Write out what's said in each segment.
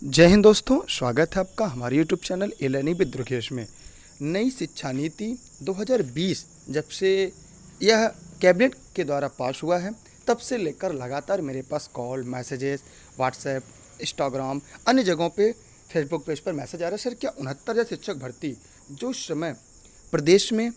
जय हिंद दोस्तों, स्वागत है आपका हमारे YouTube channel A learning with Durgesh में। नई शिक्षा नीति 2020 जब से यह कैबिनेट के द्वारा पास हुआ है, तब से लेकर लगातार मेरे पास कॉल, मैसेजेस, व्हाट्सएप, इंस्टाग्राम, अन्य जगहों पे, फेसबुक पेज पर मैसेज आ रहा है, सर क्या 69,000 शिक्षक भर्ती जो इस समय प्रदेश में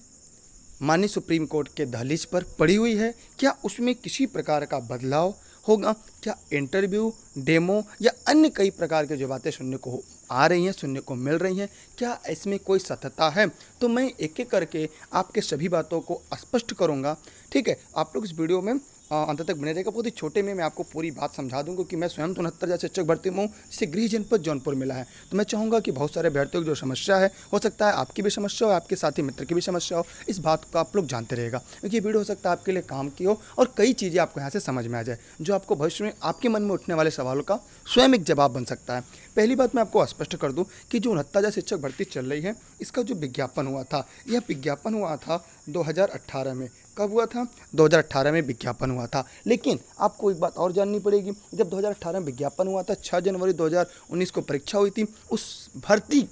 माननीय सुप्रीम कोर्ट के दहलीज पर पड़ी हुई है, क्या उसमें किसी प्रकार का बदलाव होगा? क्या इंटरव्यू, डेमो या अन्य कई प्रकार की जो बातें सुनने को आ रही हैं, सुनने को मिल रही हैं, क्या इसमें कोई सत्यता है? तो मैं एक एक करके आपके सभी बातों को स्पष्ट करूंगा। ठीक है, आप लोग इस वीडियो में अंत तक बने रहेगा। बहुत ही छोटे में मैं आपको पूरी बात समझा दूंगा कि मैं स्वयं 69,000 शिक्षक भर्ती में हूँ, जिसे गृह जनपद जौनपुर मिला है। तो मैं चाहूँगा कि बहुत सारे अभ्यर्थियों की जो समस्या है, हो सकता है आपकी भी समस्या हो, आपके साथी मित्र की भी समस्या हो, इस बात को आप लोग जानते रहेगा, क्योंकि वीडियो हो सकता है आपके लिए काम की हो और कई चीज़ें आपको यहाँ से समझ में आ जाए, जो आपको भविष्य में आपके मन में उठने वाले सवालों का स्वयं एक जवाब बन सकता है। पहली बात मैं आपको स्पष्ट कर दूं कि जो 69,000 शिक्षक भर्ती चल रही है, इसका जो विज्ञापन हुआ था, यह विज्ञापन हुआ था 2018 में। कब हुआ था? 2018 में विज्ञापन हुआ था। लेकिन आपको एक बात और जाननी पड़ेगी, जब 2018 में विज्ञापन हुआ था, 6 जनवरी 2019 को परीक्षा हुई थी। उस भर्ती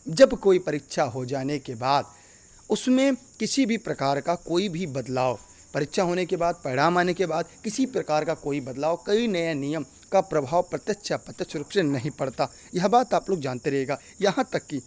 जब कोई परीक्षा हो जाने के बाद उसमें किसी भी प्रकार का कोई भी बदलाव, परीक्षा होने के बाद, परिणाम आने के बाद किसी प्रकार का कोई बदलाव, कई नए नियम का प्रभाव प्रत्यक्ष या अप्रत्यक्ष रूप से नहीं पड़ता। यह बात आप लोग जानते रहिएगा। यहाँ तक कि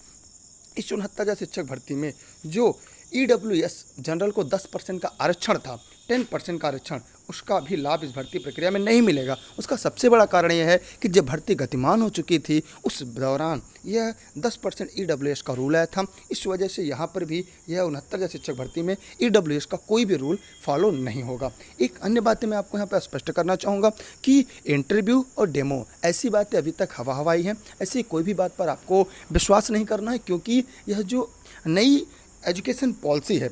इस 69,000 शिक्षक भर्ती में जो EWS जनरल को 10% का आरक्षण था, 10% का आरक्षण, उसका भी लाभ इस भर्ती प्रक्रिया में नहीं मिलेगा। उसका सबसे बड़ा कारण यह है कि जब भर्ती गतिमान हो चुकी थी, उस दौरान यह 10% EWS का रूल आया था। इस वजह से यहाँ पर भी यह 69,000 शिक्षक भर्ती में EWS का कोई भी रूल फॉलो नहीं होगा। एक अन्य बातें मैं आपको यहाँ पर स्पष्ट करना चाहूँगा कि इंटरव्यू और डेमो, ऐसी बातें अभी तक हवा हवाई हैं। ऐसी कोई भी बात पर आपको विश्वास नहीं करना है, क्योंकि यह जो नई एजुकेशन पॉलिसी है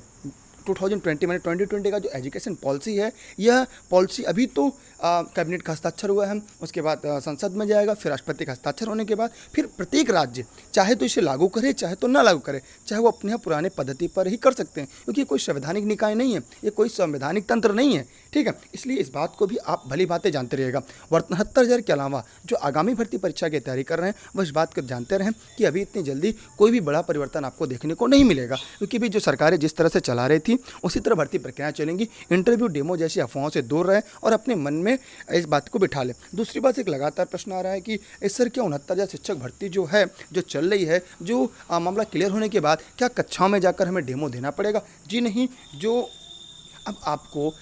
2020 मैंने 2020 का जो एजुकेशन पॉलिसी है, यह पॉलिसी अभी तो कैबिनेट का हस्ताक्षर हुआ है, उसके बाद संसद में जाएगा, फिर राष्ट्रपति का हस्ताक्षर होने के बाद फिर प्रत्येक राज्य चाहे तो इसे लागू करे, चाहे तो ना लागू करे, चाहे वो अपने यहाँ पुराने पद्धति पर ही कर सकते हैं, क्योंकि ये कोई संवैधानिक निकाय नहीं है, ये कोई संवैधानिक तंत्र नहीं है। ठीक है, इसलिए इस बात को भी आप भली बातें जानते रहिएगा। 69,000 के अलावा जो आगामी भर्ती परीक्षा की तैयारी कर रहे हैं, वह इस बात को जानते रहें कि अभी इतनी जल्दी कोई भी बड़ा परिवर्तन आपको देखने को नहीं मिलेगा, क्योंकि भी जो सरकारें जिस तरह से चला रही थी, उसी तरह भर्ती प्रक्रियाएं चलेंगी। इंटरव्यू, डेमो जैसी अफवाहों से दूर रहें और अपने मन में इस बात को बिठा लें। दूसरी बात, एक लगातार प्रश्न आ रहा है कि सर क्या 69,000 शिक्षक भर्ती जो है, जो चल रही है, जो मामला क्लियर होने के बाद क्या कक्षाओं में जाकर हमें डेमो देना पड़ेगा? जी नहीं, जो अब आपको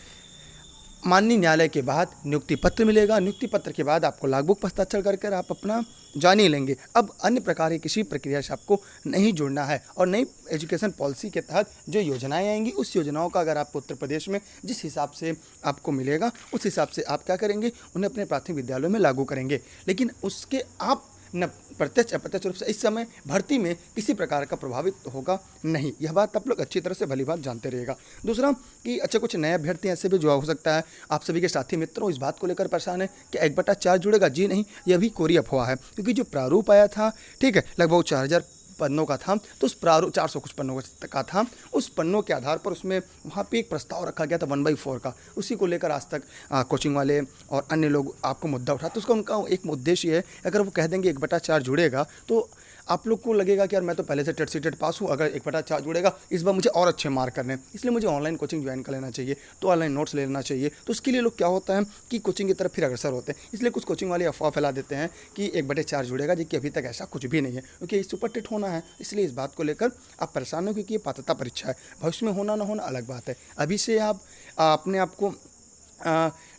माननीय न्यायालय के बाद नियुक्ति पत्र मिलेगा, नियुक्ति पत्र के बाद आपको लागबुक पर हस्ताक्षर कर आप अपना जान ही लेंगे। अब अन्य प्रकार की किसी प्रक्रिया से आपको नहीं जुड़ना है। और नई एजुकेशन पॉलिसी के तहत जो योजनाएं आएंगी, उस योजनाओं का अगर आपको उत्तर प्रदेश में जिस हिसाब से आपको मिलेगा, उस हिसाब से आप क्या करेंगे, उन्हें अपने प्राथमिक विद्यालयों में लागू करेंगे। लेकिन उसके आप न प्रत्यक्ष अप्रत्यक्ष रूप से इस समय भर्ती में किसी प्रकार का प्रभावित होगा नहीं। यह बात आप लोग अच्छी तरह से भली बात जानते रहिएगा। दूसरा कि अच्छा, कुछ नए अभ्यर्थी ऐसे भी जो हो सकता है आप सभी के साथी मित्रों इस बात को लेकर परेशान है कि 1/4 जुड़ेगा। जी नहीं, यह भी कोरी अफवाह है, क्योंकि जो प्रारूप आया था, ठीक है, लगभग 4,000 पन्नों का था, तो उस प्रारूप 400 कुछ पन्नों का था, उस पन्नों के आधार पर उसमें वहाँ पे एक प्रस्ताव रखा गया था 1/4 का। उसी को लेकर आज तक कोचिंग वाले और अन्य लोग आपको मुद्दा उठाते, तो उसका उनका एक उद्देश्य है, अगर वो कह देंगे 1/4 जुड़ेगा, तो आप लोग को लगेगा कि यार मैं तो पहले से टेट सी टेट पास हूँ, अगर 1/4 जुड़ेगा इस बार मुझे और अच्छे मार्क करने हैं, इसलिए मुझे ऑनलाइन कोचिंग ज्वाइन कर लेना चाहिए, तो ऑनलाइन नोट्स ले लेना चाहिए। तो उसके लिए लोग क्या होता है कि कोचिंग की तरफ फिर अग्रसर होते हैं। इसलिए कुछ कोचिंग वाले अफवाह फैला देते हैं कि 1/4 जुड़ेगा, जबकि अभी तक ऐसा कुछ भी नहीं है, क्योंकि सुपर टेट होना है। इसलिए इस बात को लेकर आप परेशान हो, क्योंकि ये पात्रता परीक्षा है, भविष्य में होना ना होना अलग बात है। अभी से आप अपने आप को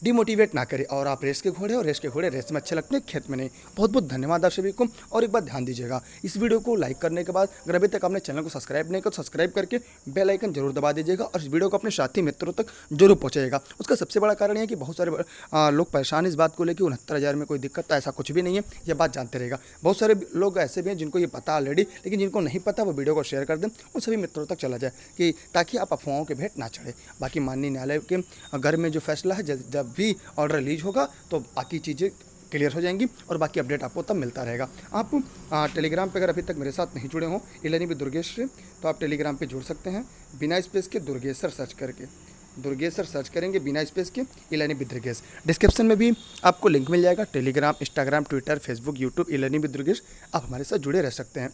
डिमोटिवेट ना करें, और आप रेस के घोड़े, और रेस के घोड़े रेस में अच्छे लगते हैं, खेत में नहीं। बहुत बहुत धन्यवाद आप सभी को। और एक बात ध्यान दीजिएगा, इस वीडियो को लाइक करने के बाद अगर अभी तक आपने चैनल को सब्सक्राइब नहीं किया तो सब्सक्राइब करके बेल आइकन जरूर दबा दीजिएगा, और इस वीडियो को अपने साथी मित्रों तक जरूर पहुंचाइएगा। उसका सबसे बड़ा कारण यह है कि बहुत सारे लोग परेशान इस बात को लेकर 69,000 में कोई दिक्कत, तो ऐसा कुछ भी नहीं है, यह बात जानते रहेगा। बहुत सारे लोग ऐसे भी हैं जिनको ये पता ऑलरेडी, लेकिन जिनको नहीं पता वो वीडियो को शेयर कर दें, उन सभी मित्रों तक चला जाए, कि ताकि आप अफवाहों के भेंट ना चढ़े। बाकी माननीय न्यायालय के घर में जो फैसला है, जब भी ऑर्डर रिलीज होगा तो बाकी चीज़ें क्लियर हो जाएंगी, और बाकी अपडेट आपको तब मिलता रहेगा। आप टेलीग्राम पे अगर अभी तक मेरे साथ नहीं जुड़े हों ए लर्निंग विद दुर्गेश से, तो आप टेलीग्राम पे जुड़ सकते हैं, बिना स्पेस के दुर्गेश सर सर्च करके। दुर्गेश सर्च करेंगे बिना स्पेस के इलानी विद दुर्गेश। डिस्क्रिप्शन में भी आपको लिंक मिल जाएगा, Telegram, Instagram, Twitter, Facebook, YouTube, इलानी विद दुर्गेश। आप हमारे साथ जुड़े रह सकते हैं।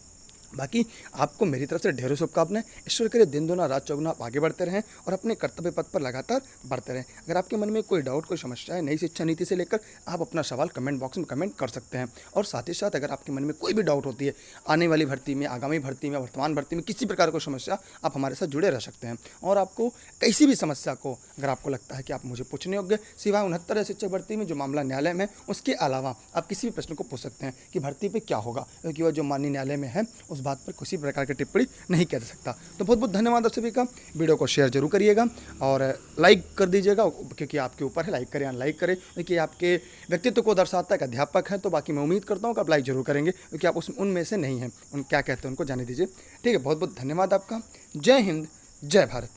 बाकी आपको मेरी तरफ से ढेरों शुभकामनाएं। ईश्वर करे दिन दुना रात चौगुना आप आगे बढ़ते रहें और अपने कर्तव्य पथ पर लगातार बढ़ते रहें। अगर आपके मन में कोई डाउट, कोई समस्या है नई शिक्षा नीति से लेकर, आप अपना सवाल कमेंट बॉक्स में कमेंट कर सकते हैं। और साथ ही साथ अगर आपके मन में कोई भी डाउट होती है आने वाली भर्ती में, आगामी भर्ती में, वर्तमान भर्ती में, किसी प्रकार की समस्या, आप हमारे साथ जुड़े रह सकते हैं। और आपको किसी भी समस्या को अगर आपको लगता है कि आप मुझे पूछने योग्य, सिवाय 69 शिक्षक भर्ती में जो मामला न्यायालय में, उसके अलावा आप किसी भी प्रश्न को पूछ सकते हैं कि भर्ती पे क्या होगा, क्योंकि वह जो माननीय न्यायालय में है उस बात पर किसी प्रकार की टिप्पणी नहीं कर सकता। तो बहुत बहुत धन्यवाद आप सभी का। वीडियो को शेयर जरूर करिएगा और लाइक कर दीजिएगा, क्योंकि आपके ऊपर है, लाइक करें या लाइक करें, क्योंकि आपके व्यक्तित्व को दर्शाता है। एक अध्यापक है तो बाकी मैं उम्मीद करता हूँ कि आप लाइक जरूर करेंगे, क्योंकि आप उनमें से नहीं हैं। उन क्या कहते हैं उनको जाने दीजिए। ठीक है, बहुत बहुत धन्यवाद आपका। जय हिंद, जय भारत।